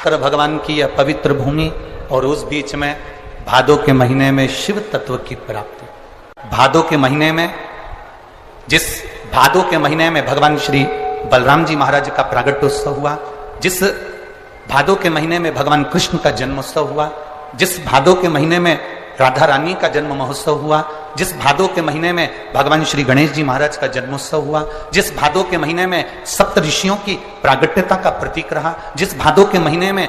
कर भगवान की यह पवित्र भूमि और उस बीच में भादों के महीने में शिव तत्व की प्राप्ति। भादों के महीने में, जिस भादों के महीने में भगवान श्री बलराम जी महाराज का प्रागट्योत्सव हुआ, जिस भादों के महीने में भगवान कृष्ण का जन्मोत्सव हुआ, जिस भादों के महीने में राधा रानी का जन्म महोत्सव हुआ, जिस भादों के महीने में भगवान श्री गणेश जी महाराज का जन्मोत्सव हुआ, जिस भादों के महीने में सप्त ऋषियों की प्रागट्यता का प्रतीक रहा, जिस भादों के महीने में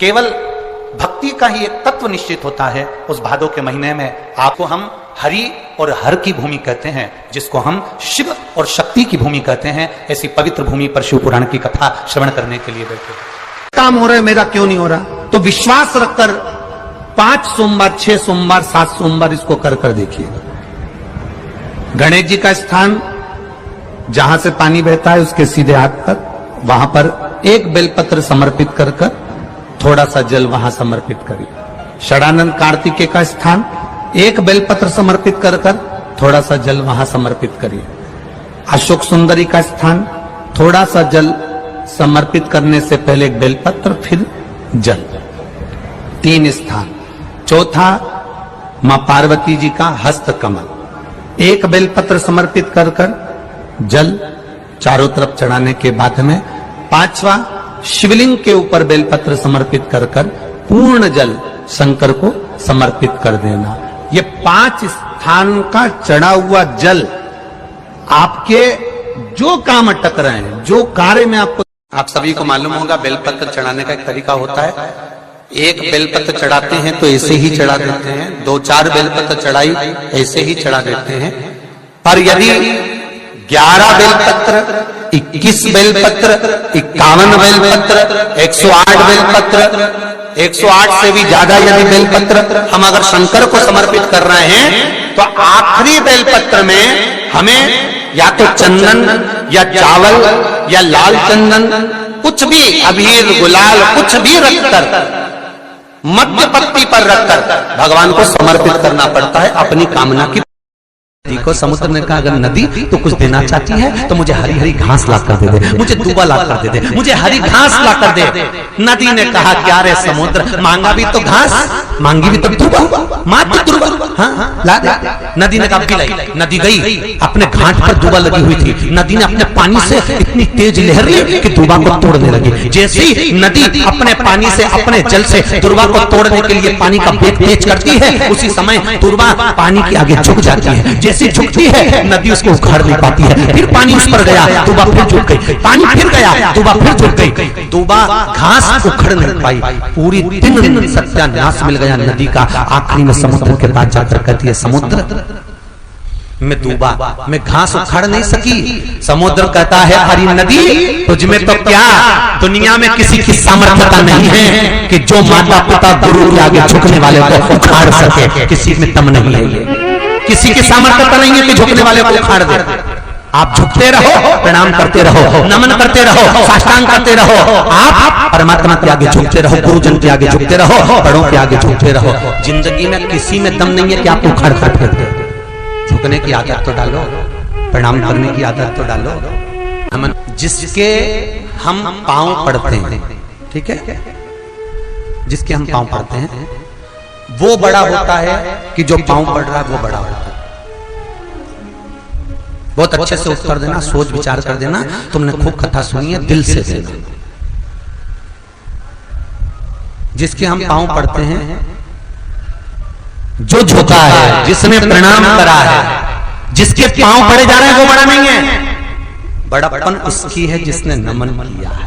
केवल भक्ति का ही एक तत्व निश्चित होता है, उस भादों के महीने में आपको हम हरि और हर की भूमि कहते हैं, जिसको हम शिव और शक्ति की भूमि कहते हैं। ऐसी पवित्र भूमि पर शिव पुराण की कथा श्रवण करने के लिए बैठे। काम हो रहा है, मेरा क्यों नहीं हो रहा? तो विश्वास रखकर 5 सोमवार, 6 सोमवार, 7 सोमवार इसको कर देखिएगा। गणेश जी का स्थान जहां से पानी बहता है उसके सीधे हाथ पर, वहां पर एक बेलपत्र समर्पित कर थोड़ा सा जल वहां समर्पित करिए। षडानंद कार्तिकेय का स्थान एक बेलपत्र समर्पित कर थोड़ा सा जल वहां समर्पित करिए। अशोक सुंदरी का स्थान थोड़ा सा जल समर्पित करने से पहले एक बेलपत्र, फिर जल। 3 स्थान। चौथा मां पार्वती जी का हस्त कमल, एक बेलपत्र समर्पित कर जल चारों तरफ चढ़ाने के बाद में 5वां शिवलिंग के ऊपर बेलपत्र समर्पित कर पूर्ण जल शंकर को समर्पित कर देना। ये 5 स्थान का चढ़ा हुआ जल आपके जो काम अटक रहे हैं, जो कार्य में आपको, आप सभी को मालूम होगा बेलपत्र चढ़ाने का एक तरीका होता है। एक बेलपत्र चढ़ाते हैं तो ऐसे ही चढ़ा देते हैं, 2-4 बेलपत्र चढ़ाई ऐसे ही चढ़ा देते हैं। पर यदि 11 बेलपत्र, 21 बेलपत्र, 51 बेलपत्र, 108 बेलपत्र, 108 से भी ज्यादा यदि बेलपत्र हम अगर शंकर को समर्पित कर रहे हैं, तो आखिरी बेलपत्र में हमें या तो चंदन या चावल या लाल चंदन, कुछ भी अबीर गुलाल कुछ भी रखकर मध्य पत्ती पर रखकर भगवान को समर्पित करना पड़ता है अपनी कामना की। नदी को समुद्र ने कहा अगर नदी तो कुछ देना चाहती है तो मुझे हरी हरी घास ला कर दे दे, मुझे दूबा ला कर दे दे, मुझे हरी घास ला कर दे। नदी ने कहा क्या रे समुद्र, मांगा भी तो घास, मांगी भी तो दूबा, मात्र दूबा, हाँ ला दे। नदी ने कहा पिलाई। नदी गई, अपने घाट पर दूबा लगी हुई थी, नदी ने अपने पानी से इतनी तेज लहर ली कि दूबा को तोड़ने लगी। जैसे ही नदी अपने पानी से, अपने जल से दूबा को तोड़ने के लिए पानी का वेग तेज करती है, उसी समय दूबा पानी के आगे झुक जाती है। जैसे झुकती है नदी उसको उखाड़ नहीं पाती है, फिर पानी उस पर गया, दूबा फिर झुक गई, पानी फिर गया, दूबा फिर झुक गई, दूबा घास उखड़ नहीं पाई। पूरी दिन सत्यानाश मिल गया नदी का। आखिरी में समुद्र के पास जाकर कहती है समुद्र मैं दूबा, मैं घास उखाड़ नहीं सकी। समुद्र कहता है हरी नदी तुझमें तो क्या दुनिया में किसी की सामर्थ्यता नहीं है कि जो माता पिता गुरु के आगे झुकने वाले को उखाड़ सके, किसी में दम नहीं है, ये किसी की सामर्थ्यता नहीं है कि झुकने वाले को उखाड़ दे। आप झुकते रहो, प्रणाम करते रहो, नमन करते रहो, साष्टांग करते रहो, आप परमात्मा के आगे झुकते रहो, गुरुजन के आगे झुकते रहो, बड़ों के आगे झुकते रहो। जिंदगी में किसी में दम नहीं है कि आप उखाड़ सकते हो। झुकने की आदत तो डालो, प्रणाम करने की आदत तो डालो। नमन जिसके हम पांव पड़ते हैं, ठीक है, जिसके हम पांव पड़ते हैं वो बड़ा होता है कि जो पांव पड़ रहा है वो बड़ा होता है। बहुत अच्छे से उत्तर देना, सोच विचार कर देना। तुमने खूब कथा सुनी है, दिल से देना। जिसके हम पांव पड़ते हैं, जो झुका है, जिसने प्रणाम करा है, जिसके पांव पड़े जा रहे हैं वो बड़ा नहीं है। बड़ापन उसकी है जिसने नमन किया है,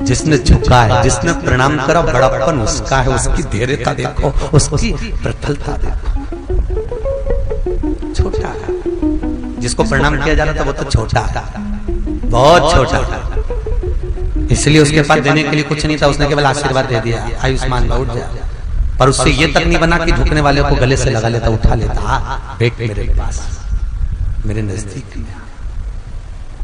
जिसने झुका है, जिसने प्रणाम करा। बड़ापन उसका है, उसकी धैर्यता देखो, उसकी प्रफुल्लता देखो। छोटा है जिसको प्रणाम किया जा रहा था वो तो छोटा था, बहुत छोटा था, इसलिए उसके पास देने के लिए कुछ नहीं था। उसने केवल आशीर्वाद दे दिया, आयुष्मान उठ जा। पर उससे ये तक नहीं बना कि झुकने वाले को गले से लगा लेता, उठा लेता, बैठ मेरे पास, मेरे नजदीक।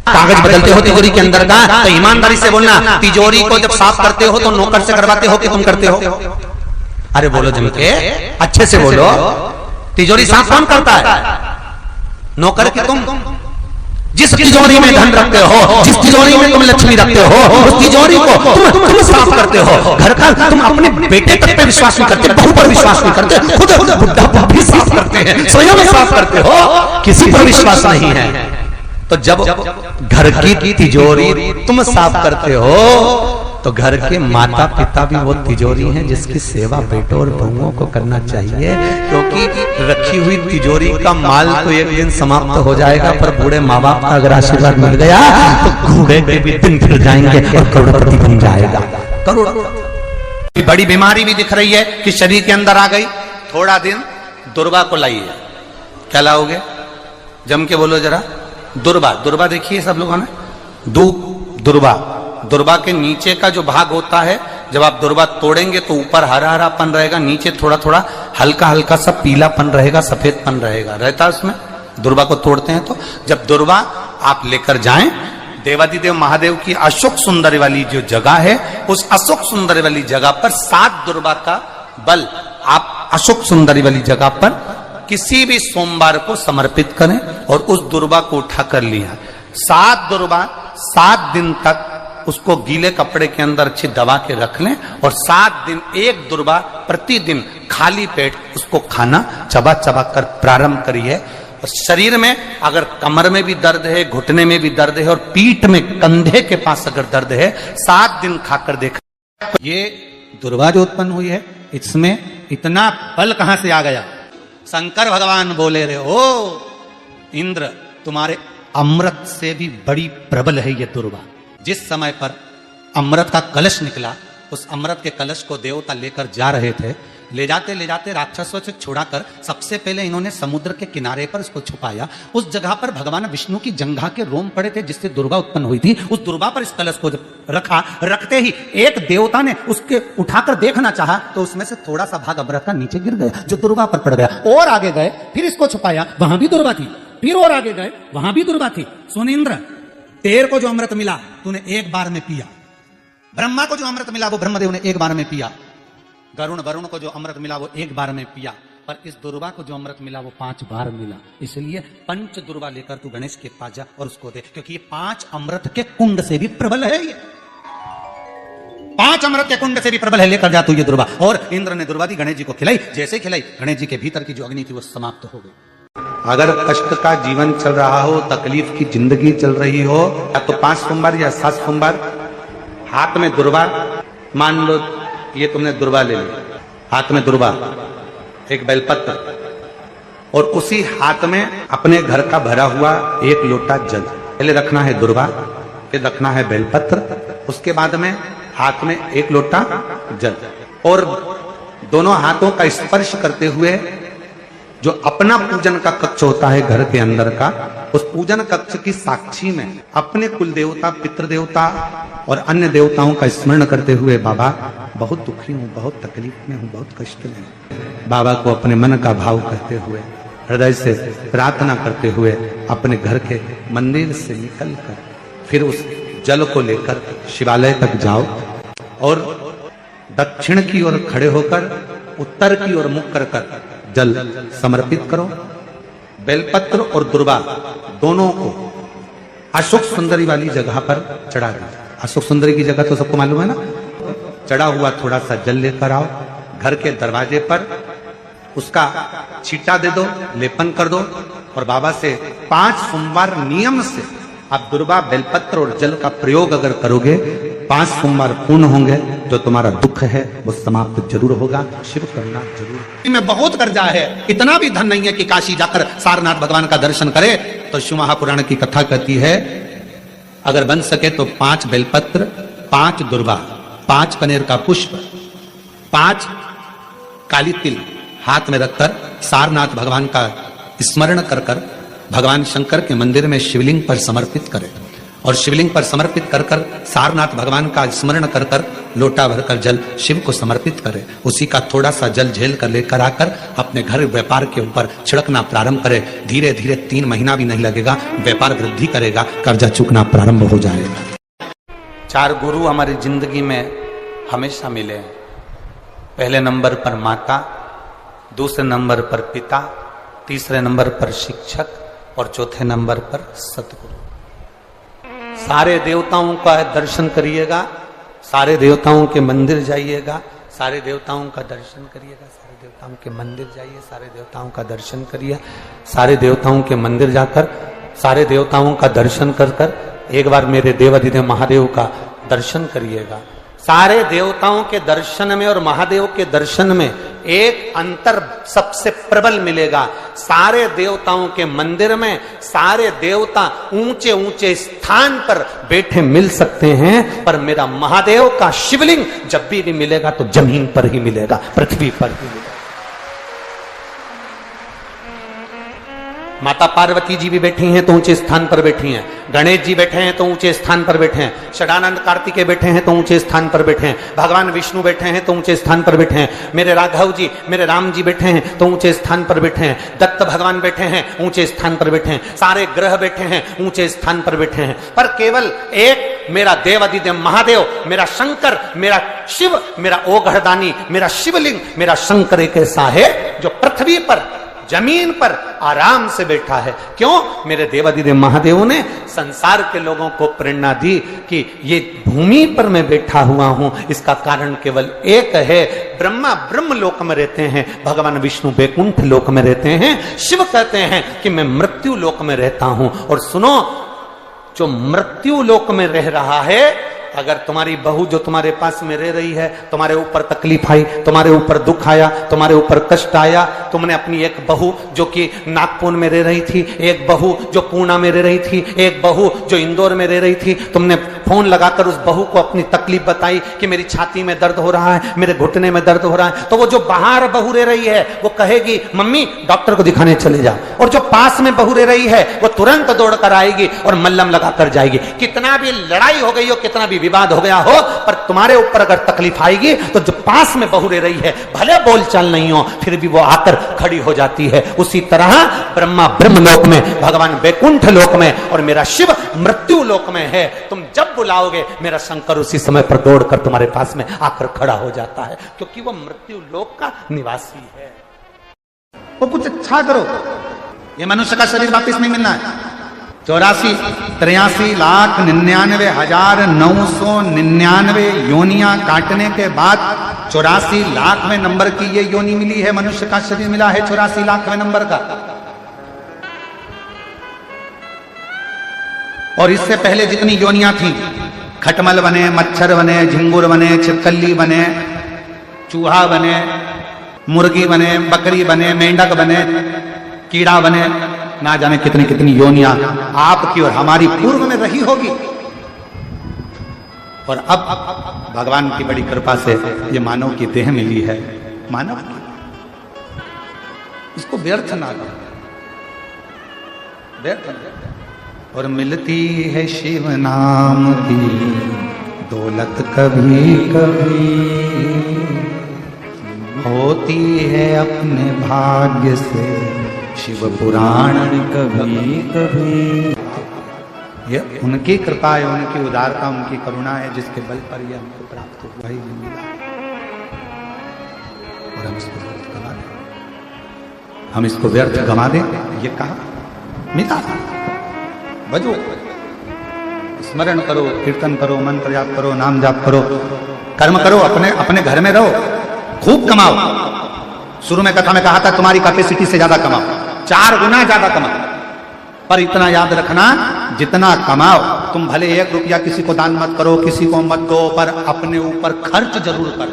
कागज बदलते हो तिजोरी के अंदर का, तो ईमानदारी से बोलना, तिजोरी को जब साफ करते हो तो नौकर से करवाते हो कि तुम करते हो? अरे बोलो जम के, अच्छे से बोलो। तिजोरी साफ कौन करता है? नौकर की तुम? जिस तिजोरी में धन रखते हो, जिस तिजोरी में तुम लक्ष्मी रखते हो, उस तिजोरी को तुम साफ करते हो। घर का तुम अपने बेटे तक पे विश्वास नहीं करते, बहू पर विश्वास नहीं करते, खुद बुढ़ा पर भी साफ करते हैं, स्वयं साफ करते हो, किसी पर विश्वास नहीं है। तो जब घर की तिजोरी तुम साफ करते हो तो घर के माता पिता भी वो तिजोरी हैं जिसकी सेवा बेटों और बहुओं को करना चाहिए, क्योंकि रखी हुई तिजोरी का माल तो एक दिन समाप्त हो जाएगा, पर बूढ़े माँ बाप का अगर आशीर्वाद मिल गया तो घोड़े के भी दिन फिर जाएंगे और करोड़पति बन जाएगा। करोड़ बड़ी बीमारी भी दिख रही है कि शरीर के अंदर आ गई, थोड़ा दिन दुर्वा को लाइए। क्या लाओगे? जम के बोलो जरा। दुर्वा। दुर्वा देखिए सब लोगों ने, दुर्वा। दुर्वा के नीचे का जो भाग होता है, जब आप दुर्वा तोड़ेंगे तो ऊपर हरा हरापन रहेगा, नीचे थोड़ा थोड़ा हल्का हल्का सा पीलापन रहेगा, सफेदपन रहेगा, रहता है उसमें। दुर्वा को तोड़ते हैं तो जब दुर्वा आप लेकर जाएं, देवादिदेव महादेव की अशोक सुंदरी वाली जो जगह है, उस अशोक सुंदरी वाली जगह पर 7 दुर्वा का बल आप अशोक सुंदरी वाली जगह पर किसी भी सोमवार को समर्पित करें और उस दुर्वा को उठाकर लिया। 7 दुर्वा 7 दिन तक उसको गीले कपड़े के अंदर अच्छी दबा के रख लें और 7 दिन एक दुर्वा प्रतिदिन खाली पेट उसको खाना चबा चबा कर प्रारंभ करिए। और शरीर में अगर कमर में भी दर्द है, घुटने में भी दर्द है और पीठ में कंधे के पास अगर दर्द है, 7 दिन खाकर देखा। ये दुर्वा जो उत्पन्न हुई है, इसमें इतना बल कहां से आ गया? शंकर भगवान बोले रहे हो इंद्र, तुम्हारे अमृत से भी बड़ी प्रबल है ये दुर्वा। जिस समय पर अमृत का कलश निकला, उस अमृत के कलश को देवता लेकर जा रहे थे, ले जाते राक्षसों से छुड़ाकर सबसे पहले इन्होंने समुद्र के किनारे पर इसको छुपाया। उस जगह पर भगवान विष्णु की जंघा के रोम पड़े थे जिससे दुर्वा उत्पन्न हुई थी। उस दुर्वा पर इस कलश को रखा, रखते ही एक देवता ने उसके उठाकर देखना चाहा तो उसमें से थोड़ा सा भाग अमृत का नीचे गिर गया, जो दुर्वा पर पड़ गया। और आगे गए, फिर इसको छुपाया, वहां भी दुर्वा थी। फिर और आगे गए, वहां भी दुर्वा थी। सुन इंद्र, तेरे को जो अमृत मिला तूने एक बार में पिया। ब्रह्मा को जो अमृत मिला वो ब्रह्मदेव ने एक बार में पिया। वरुण को जो अमृत मिला वो एक बार में पिया। पर इस दुर्वा को जो अमृत मिला वो 5 बार मिला। इसलिए 5 दुर्वा लेकर तू गणेश के पास जा और उसको दे, क्योंकि ये 5 अमृत के कुंड से भी प्रबल है। ये 5 अमृत के कुंड से भी प्रबल है, लेकर जा तू ये दुर्वा। और इंद्र ने दुर्वा दी, गणेश जी को खिलाई। जैसे खिलाई, गणेश जी के भीतर की जो अग्नि थी वो समाप्त हो गई। अगर कष्ट का जीवन चल रहा हो, तकलीफ की जिंदगी चल रही हो, या तो 5 सोमवार या 7 सोमवार हाथ में दुर्वा, मान लो ये तुमने दुर्वा ले ली, हाथ में दुर्वा, एक बेलपत्र, और उसी हाथ में अपने घर का भरा हुआ 1 लोटा जल। पहले रखना है दुर्वा, फिर रखना है बेलपत्र, उसके बाद में हाथ में 1 लोटा जल, और दोनों हाथों का स्पर्श करते हुए जो अपना पूजन का कक्ष होता है घर के अंदर का, उस पूजन कक्ष की साक्षी में अपने कुल देवता, पितृ देवता और अन्य देवताओं का स्मरण करते हुए, बाबा बहुत दुखी हूँ, बहुत तकलीफ में हूँ, बहुत कष्ट में हूँ, बाबा को अपने मन का भाव कहते हुए, हृदय से प्रार्थना करते हुए अपने घर के मंदिर से निकल कर फिर उस जल को लेकर शिवालय तक जाओ और दक्षिण की ओर खड़े होकर उत्तर की ओर मुख कर जल समर्पित करो। बेलपत्र और दुर्वा दोनों को अशोक सुंदरी वाली जगह पर चढ़ा दो। अशोक सुंदरी की जगह तो सबको मालूम है ना। चढ़ा हुआ थोड़ा सा जल लेकर आओ, घर के दरवाजे पर उसका छींटा दे दो, लेपन कर दो, और बाबा से 5 सोमवार नियम से आप दुर्वा, बेलपत्र और जल का प्रयोग अगर करोगे, 5 सोमवार पूर्ण होंगे, जो तुम्हारा दुख है वो समाप्त जरूर होगा। शिव करना जरूर। में बहुत कर्जा है, इतना भी धन नहीं है कि काशी जाकर सारनाथ भगवान का दर्शन करे। तो शिव महापुराण की कथा कहती है, अगर बन सके तो 5 बेलपत्र, 5 दुर्वा, 5 कनेर का पुष्प, 5 काली तिल हाथ में रखकर सारनाथ भगवान का स्मरण कर कर भगवान शंकर के मंदिर में शिवलिंग पर समर्पित करें, और शिवलिंग पर समर्पित कर कर सारनाथ भगवान का स्मरण कर कर लोटा भरकर जल शिव को समर्पित करें। उसी का थोड़ा सा जल झेल कर लेकर आकर अपने घर व्यापार के ऊपर छिड़कना प्रारंभ करें। धीरे धीरे 3 महीना भी नहीं लगेगा, व्यापार वृद्धि करेगा, कर्जा चुकना प्रारंभ हो जाएगा। 4 गुरु हमारी जिंदगी में हमेशा मिले हैं। पहले नंबर पर माता, दूसरे नंबर पर पिता, तीसरे नंबर पर शिक्षक और चौथे नंबर पर सतगुरु। सारे देवताओं का दर्शन करिएगा, सारे देवताओं के मंदिर जाइएगा, सारे देवताओं का दर्शन करिएगा, सारे देवताओं के मंदिर जाइए, सारे देवताओं का दर्शन करिए, सारे देवताओं के मंदिर जाकर सारे देवताओं का दर्शन कर कर एक बार मेरे देवाधिदेव महादेव का दर्शन करिएगा। सारे देवताओं के दर्शन में और महादेव के दर्शन में एक अंतर सबसे प्रबल मिलेगा। सारे देवताओं के मंदिर में सारे देवता ऊंचे ऊंचे स्थान पर बैठे मिल सकते हैं, पर मेरा महादेव का शिवलिंग जब भी मिलेगा तो जमीन पर ही मिलेगा, पृथ्वी पर ही मिलेगा। माता पार्वती जी भी बैठी हैं तो ऊंचे स्थान पर बैठी हैं, गणेश जी बैठे हैं तो ऊंचे स्थान पर बैठे हैं, षडानंद कार्तिकेय बैठे हैं तो ऊंचे स्थान पर बैठे हैं, भगवान विष्णु बैठे हैं तो ऊंचे स्थान पर बैठे हैं, मेरे राघव जी मेरे राम जी बैठे हैं तो ऊंचे स्थान पर बैठे हैं, दत्त भगवान बैठे हैं ऊंचे स्थान पर बैठे हैं, सारे ग्रह बैठे हैं ऊंचे स्थान पर बैठे हैं, पर केवल एक मेरा देवाधिदेव महादेव, मेरा शंकर, मेरा शिव, मेरा ओघड़दानी, मेरा शिवलिंग, मेरा शंकर एक ऐसा है जो पृथ्वी पर जमीन पर आराम से बैठा है। क्यों? मेरे देवाधिदेव महादेव ने संसार के लोगों को प्रेरणा दी कि ये भूमि पर मैं बैठा हुआ हूं, इसका कारण केवल एक है। ब्रह्मा ब्रह्म लोक में रहते हैं, भगवान विष्णु बैकुंठ लोक में रहते हैं, शिव कहते हैं कि मैं मृत्यु लोक में रहता हूं। और सुनो, जो मृत्यु लोक में रह रहा है, अगर तुम्हारी बहू जो तुम्हारे पास में रह रही है, तुम्हारे ऊपर तकलीफ आई, तुम्हारे ऊपर दुख आया, तुम्हारे ऊपर कष्ट आया, तुमने अपनी एक बहू जो कि नागपुर में रह रही थी, एक बहू जो पूना में रह रही थी, एक बहू जो इंदौर में रह रही थी, तुमने फोन लगाकर उस बहू को अपनी तकलीफ बताई कि मेरी छाती में दर्द हो रहा है, मेरे घुटने में दर्द हो रहा है, तो वो जो बाहर बहू रह रही है वो कहेगी मम्मी डॉक्टर को दिखाने चले जाओ, और जो पास में बहू रह रही है वो तुरंत दौड़ कर आएगी और मल्लम लगाकर जाएगी। कितना भी लड़ाई हो गई हो, कितना भी विवाद हो गया हो, पर तुम्हारे ऊपर अगर तकलीफ आएगी तो जो पास में बहू रह रही है, भले बोलचाल नहीं हो, फिर भी वो आकर खड़ी हो जाती है। उसी तरह ब्रह्मा ब्रह्म लोक में, भगवान बैकुंठ लोक में और मेरा शिव मृत्यु लोक में है। तुम जब बुलाओगे मेरा शंकर उसी समय पर दौड़कर तुम्हारे पास में आकर खड़ा हो जाता है, क्योंकि वो मृत्यु लोक का निवासी है। वो कुछ अच्छा करो, ये मनुष्य का शरीर वापस नहीं मिलना है। 84,93,999 योनियां काटने के बाद 84,00,000वें नंबर की ये योनि मिली है, मनुष्य का शरीर मिला है 84,00,000वें नंबर का। और इससे पहले जितनी योनियां थी, खटमल बने, मच्छर बने, झिंगुर बने, छिपकली बने, चूहा बने, मुर्गी बने, बकरी बने, मेंढक बने, कीड़ा बने, ना जाने कितनी कितनी योनियां आपकी और हमारी पूर्व में रही होगी। और अब भगवान की बड़ी कृपा से ये मानव की देह मिली है, मानव की, इसको व्यर्थ ना करो, व्यर्थ ना। और मिलती है शिव नाम की दौलत कभी कभी, होती है अपने भाग्य से शिव पुराण कभी कभी। ये उनकी कृपा है, उनकी उदारता, उनकी करुणा है, जिसके बल पर यह हमको प्राप्त हुआ ही मिला। और हम इसको व्यर्थ गवा दें, हम इसको व्यर्थ गवा दें, ये कहा मिला। बजो, स्मरण करो, कीर्तन करो, मंत्र जाप करो, नाम जाप करो, कर्म करो, अपने अपने घर में रहो, खूब कमाओ। शुरू में कथा में कहा था तुम्हारी कैपेसिटी से ज्यादा कमाओ, 4 गुना ज्यादा कमाओ, पर इतना याद रखना जितना कमाओ तुम भले 1 रुपया किसी को दान मत करो, किसी को मत दो, पर अपने ऊपर खर्च जरूर करो।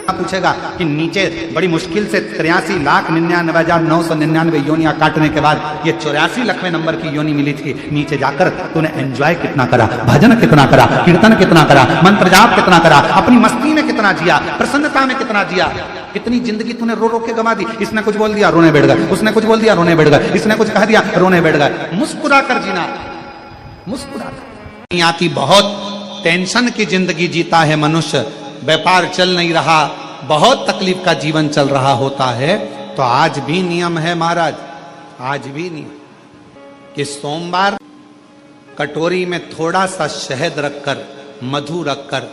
पूछेगा कि नीचे बड़ी मुश्किल से 83,99,999 योनियां काटने के बाद ये 84,00,000वें नंबर की योनि मिली थी, नीचे जाकर तूने एंजॉय कितना करा, भजन कितना करा, कीर्तन कितना करा, मंत्र जाप कितना करा, अपनी मस्ती में कितना जिया, प्रसन्नता में कितना जिया। कितनी जिंदगी तूने रो रो के गवा दी। इसने कुछ बोल दिया रोने बैठ गए, उसने कुछ बोल दिया रोने बैठ गए, इसने कुछ कह दिया रोने बैठ गए। मुस्कुरा कर जीना, मुस्कुरा कर। आती बहुत टेंशन की जिंदगी जीता है मनुष्य, व्यापार चल नहीं रहा, बहुत तकलीफ का जीवन चल रहा होता है, तो आज भी नियम है महाराज, आज भी नियम कि सोमवार कटोरी में थोड़ा सा शहद रखकर, मधु रखकर,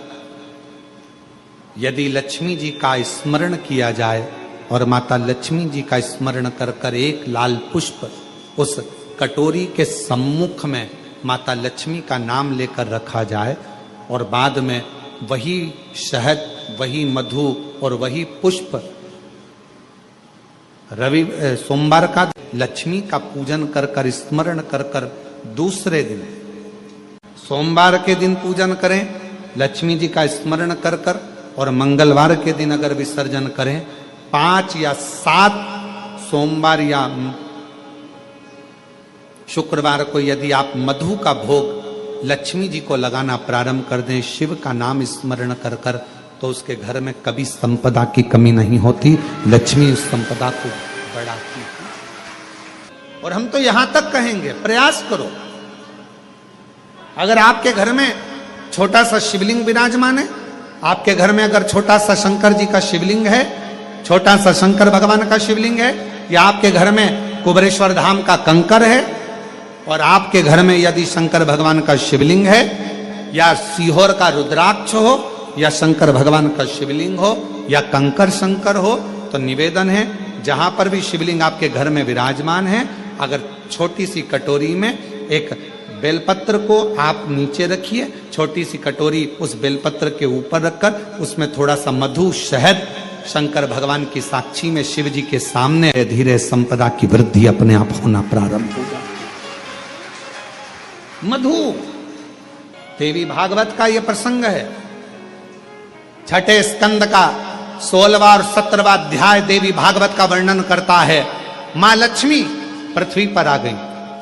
यदि लक्ष्मी जी का स्मरण किया जाए और माता लक्ष्मी जी का स्मरण कर कर एक लाल पुष्प उस कटोरी के सम्मुख में माता लक्ष्मी का नाम लेकर रखा जाए और बाद में वही शहद, वही मधु और वही पुष्प सोमवार का लक्ष्मी का पूजन कर कर, स्मरण कर कर, दूसरे दिन सोमवार के दिन पूजन करें, लक्ष्मी जी का स्मरण कर कर, और मंगलवार के दिन अगर विसर्जन करें, 5 या 7 सोमवार या शुक्रवार को यदि आप मधु का भोग लक्ष्मी जी को लगाना प्रारंभ कर दें, शिव का नाम स्मरण कर कर, तो उसके घर में कभी संपदा की कमी नहीं होती, लक्ष्मी उस संपदा को बढ़ाती है। और हम तो यहां तक कहेंगे, प्रयास करो, अगर आपके घर में छोटा सा शिवलिंग विराजमान है, आपके घर में अगर छोटा सा शंकर जी का शिवलिंग है, छोटा सा शंकर भगवान का शिवलिंग है, या आपके घर में कुबेरेश्वर धाम का कंकर है, और आपके घर में यदि शंकर भगवान का शिवलिंग है, या सीहोर का रुद्राक्ष हो, या शंकर भगवान का शिवलिंग हो, या कंकर शंकर हो, तो निवेदन है, जहां पर भी शिवलिंग आपके घर में विराजमान है, अगर छोटी सी कटोरी में एक बेलपत्र को आप नीचे रखिए, छोटी सी कटोरी उस बेलपत्र के ऊपर रखकर उसमें थोड़ा सा मधु, शहद, शंकर भगवान की साक्षी में शिव जी के सामने, धीरे संपदा की वृद्धि अपने आप होना प्रारंभ होगा। मधु, देवी भागवत का यह प्रसंग है, छठे स्कंद का 16वां और 17वां अध्याय देवी भागवत का वर्णन करता है। मां लक्ष्मी पृथ्वी पर आ गई,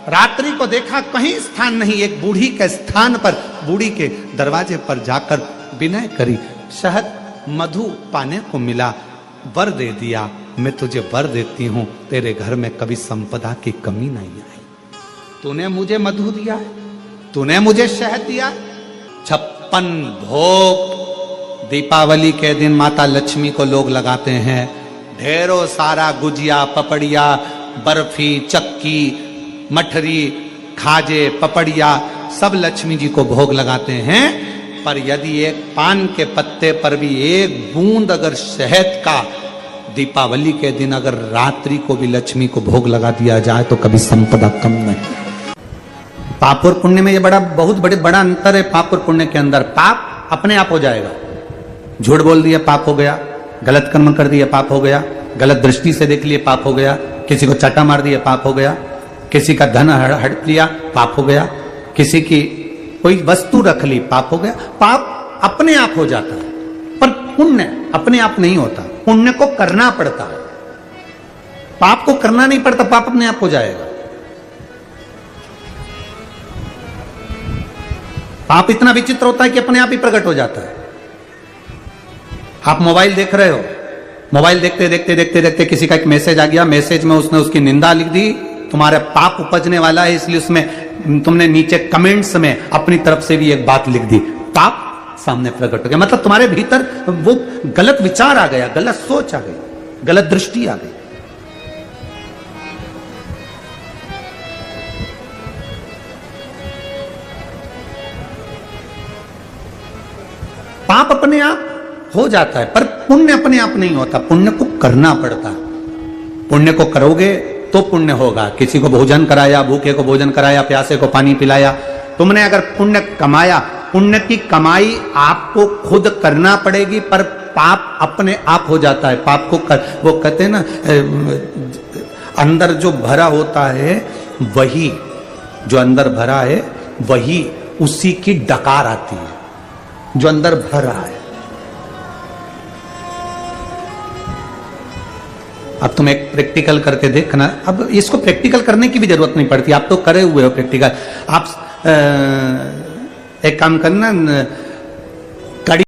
रात्रि को देखा कहीं स्थान नहीं, एक बूढ़ी के स्थान पर, बूढ़ी के दरवाजे पर जाकर विनय करी, शहद मधु पाने को मिला, वर दे दिया, मैं तुझे वर देती हूं, तेरे घर में कभी संपदा की कमी नहीं आई। तूने मुझे मधु दिया है, तूने मुझे शहद दिया। 56 भोग दीपावली के दिन माता लक्ष्मी को लोग लगाते हैं, ढेरों सारा गुजिया, पपड़िया, बर्फी, चक्की, मठरी, खाजे, पपड़िया सब लक्ष्मी जी को भोग लगाते हैं। पर यदि एक पान के पत्ते पर भी एक बूंद अगर शहद का दीपावली के दिन अगर रात्रि को भी लक्ष्मी को भोग लगा दिया जाए तो कभी संपदा कम नहीं। पाप और पुण्य में ये बहुत बड़ा अंतर है। पाप और पुण्य के अंदर पाप अपने आप हो जाएगा, झूठ बोल दिया पाप हो गया, गलत कर्म कर दिया पाप हो गया, गलत दृष्टि से देख लिए पाप हो गया, किसी को चाटा मार दिया पाप हो गया, किसी का धन हड़प लिया पाप हो गया, किसी की कोई वस्तु रख ली पाप हो गया। पाप अपने आप हो जाता है, पर पुण्य अपने आप नहीं होता, पुण्य को करना पड़ता है। पाप को करना नहीं पड़ता, पाप अपने आप हो जाएगा। पाप इतना विचित्र होता है कि अपने आप ही प्रकट हो जाता है। आप मोबाइल देख रहे हो, मोबाइल देखते देखते देखते देखते किसी का एक मैसेज आ गया, मैसेज में उसने उसकी निंदा लिख दी, तुम्हारे पाप उपजने वाला है, इसलिए उसमें तुमने नीचे कमेंट्स में अपनी तरफ से भी एक बात लिख दी, पाप सामने प्रकट हो गया। मतलब तुम्हारे भीतर वो गलत विचार आ गया, गलत सोच आ गई, गलत दृष्टि आ गई। पाप अपने आप हो जाता है, पर पुण्य अपने आप नहीं होता, पुण्य को करना पड़ता है। पुण्य को करोगे तो पुण्य होगा। किसी को भोजन कराया, भूखे को भोजन कराया, प्यासे को पानी पिलाया, तुमने अगर पुण्य कमाया, पुण्य की कमाई आपको खुद करना पड़ेगी, पर पाप अपने आप हो जाता है। पाप को वो कहते हैं ना, अंदर जो भरा होता है वही, जो अंदर भरा है वही, उसी की डकार आती है, जो अंदर भर रहा है। अब तुम एक प्रैक्टिकल करके देखना। अब इसको प्रैक्टिकल करने की भी जरूरत नहीं पड़ती, आप तो करे हुए हो प्रैक्टिकल। आप एक काम करना,